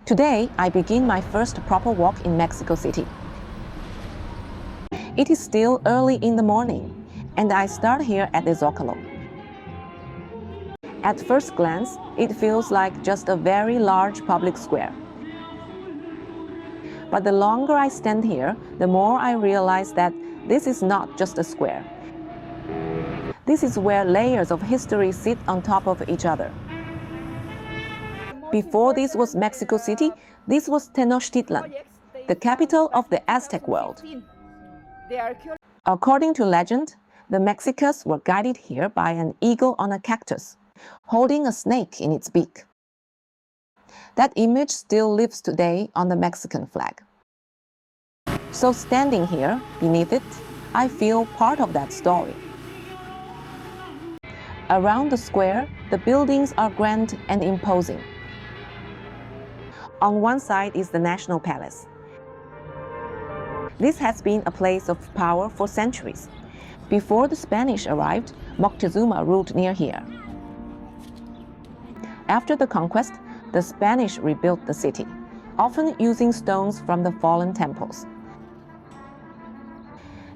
Today, I begin my first proper walk in Mexico City. It is still early in the morning, and I start here at the Zócalo. At first glance, it feels like just a very large public square. But the longer I stand here, the more I realize that this is not just a square. This is where layers of history sit on top of each other. Before this was Mexico City, this was Tenochtitlan, the capital of the Aztec world. According to legend, the Mexicas were guided here by an eagle on a cactus, holding a snake in its beak. That image still lives today on the Mexican flag. So standing here, beneath it, I feel part of that story. Around the square, the buildings are grand and imposing. On one side is the National Palace. This has been a place of power for centuries. Before the Spanish arrived, Moctezuma ruled near here. After the conquest, the Spanish rebuilt the city, often using stones from the fallen temples.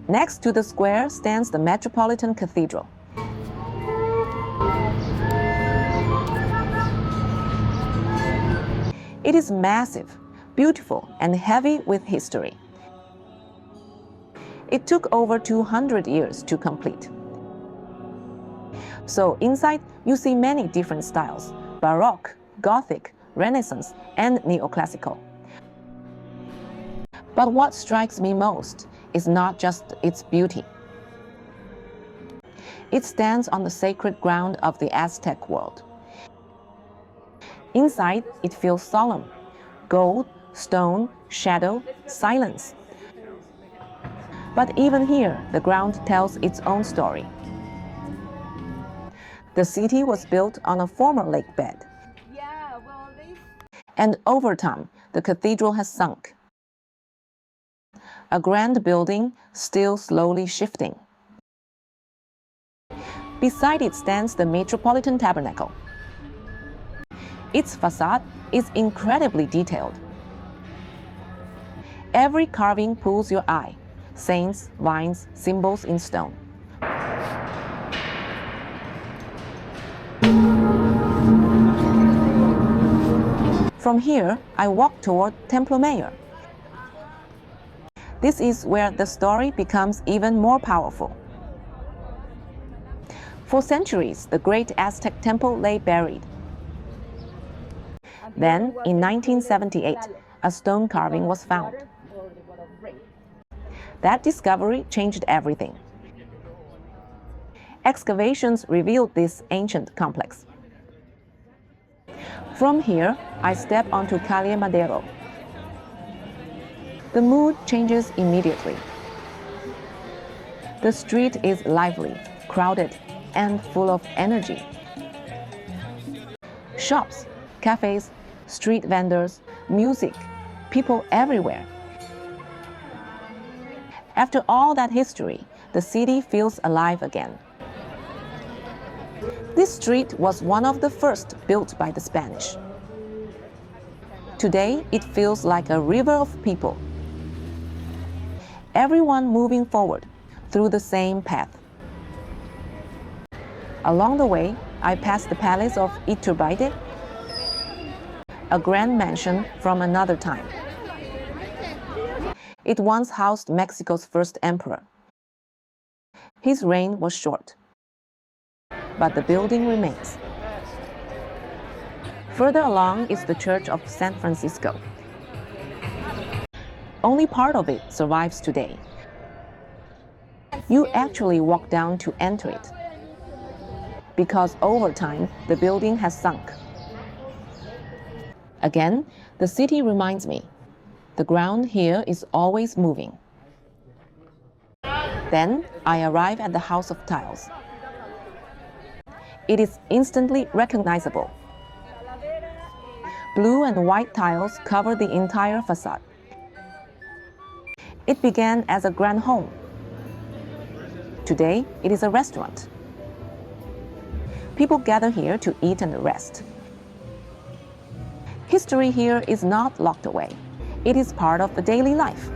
Next to the square stands the Metropolitan Cathedral. It is massive, beautiful, and heavy with history. It took over 200 years to complete. So inside, you see many different styles: Baroque, Gothic, Renaissance, and Neoclassical. But what strikes me most is not just its beauty. It stands on the sacred ground of the Aztec world. Inside, it feels solemn: gold, stone, shadow, silence. But even here, the ground tells its own story. The city was built on a former lake bed. And over time, the cathedral has sunk. A grand building still slowly shifting. Beside it stands the Metropolitan Tabernacle. Its facade is incredibly detailed. Every carving pulls your eye: saints, vines, symbols in stone. From here, I walk toward Templo Mayor. This is where the story becomes even more powerful. For centuries, the great Aztec temple lay buried. Then, in 1978, a stone carving was found. That discovery changed everything. Excavations revealed this ancient complex. From here, I step onto Calle Madero. The mood changes immediately. The street is lively, crowded, and full of energy. Shops, cafes, street vendors, music, people everywhere. After all that history, the city feels alive again. This street was one of the first built by the Spanish. Today, it feels like a river of people. Everyone moving forward through the same path. Along the way, I pass the palace of Iturbide, a grand mansion from another time. It once housed Mexico's first emperor. His reign was short, but the building remains. Further along is the Church of San Francisco. Only part of it survives today. You actually walk down to enter it, because over time, the building has sunk. Again, the city reminds me, the ground here is always moving. Then I arrive at the House of Tiles. It is instantly recognizable. Blue and white tiles cover the entire facade. It began as a grand home. Today, it is a restaurant. People gather here to eat and rest. History here is not locked away. It is part of the daily life.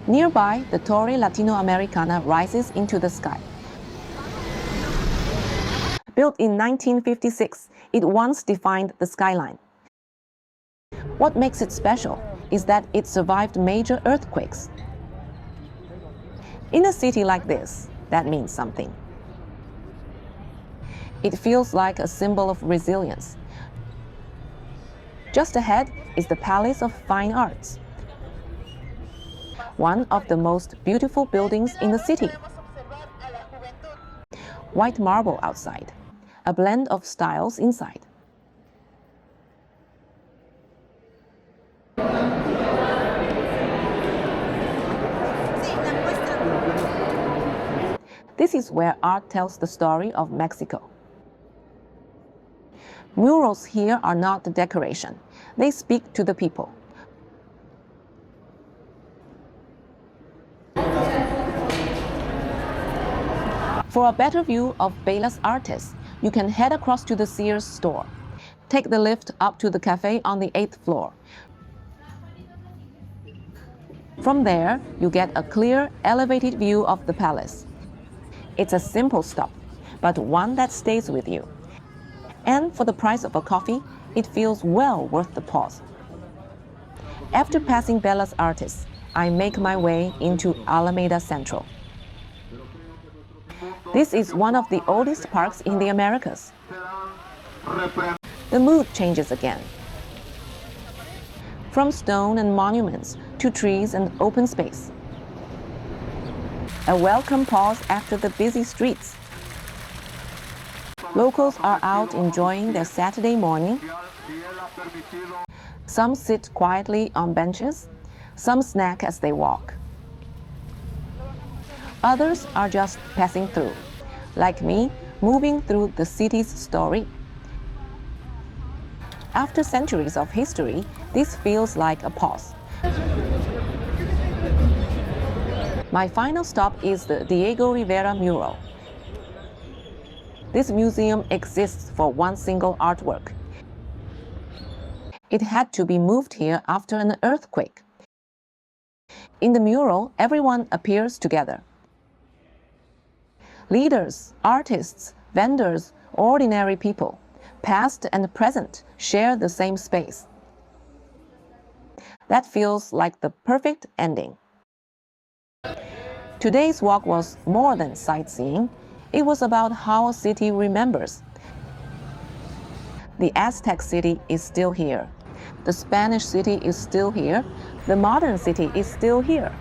Nearby, the Torre Latinoamericana rises into the sky. Built in 1956, it once defined the skyline. What makes it special is that it survived major earthquakes. In a city like this, that means something. It feels like a symbol of resilience. Just ahead is the Palace of Fine Arts, one of the most beautiful buildings in the city. White marble outside, a blend of styles inside. This is where art tells the story of Mexico. Murals here are not the decoration. They speak to the people. For a better view of Bellas Artes, you can head across to the Sears store. Take the lift up to the cafe on the 8th floor. From there, you get a clear, elevated view of the palace. It's a simple stop, but one that stays with you. And for the price of a coffee, it feels well worth the pause. After passing Bellas Artes, I make my way into Alameda Central. This is one of the oldest parks in the Americas. The mood changes again. From stone and monuments to trees and open space. A welcome pause after the busy streets. Locals are out enjoying their Saturday morning. Some sit quietly on benches. Some snack as they walk. Others are just passing through, like me, moving through the city's story. After centuries of history, this feels like a pause. My final stop is the Diego Rivera mural. This museum exists for one single artwork. It had to be moved here after an earthquake. In the mural, everyone appears together. Leaders, artists, vendors, ordinary people, past and present, share the same space. That feels like the perfect ending. Today's walk was more than sightseeing. It was about how a city remembers. The Aztec city is still here. The Spanish city is still here. The modern city is still here.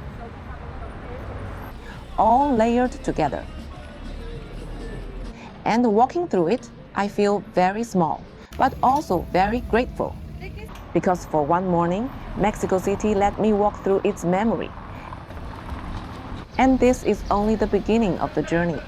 All layered together. And walking through it, I feel very small, but also very grateful. Because for one morning, Mexico City let me walk through its memory. And this is only the beginning of the journey.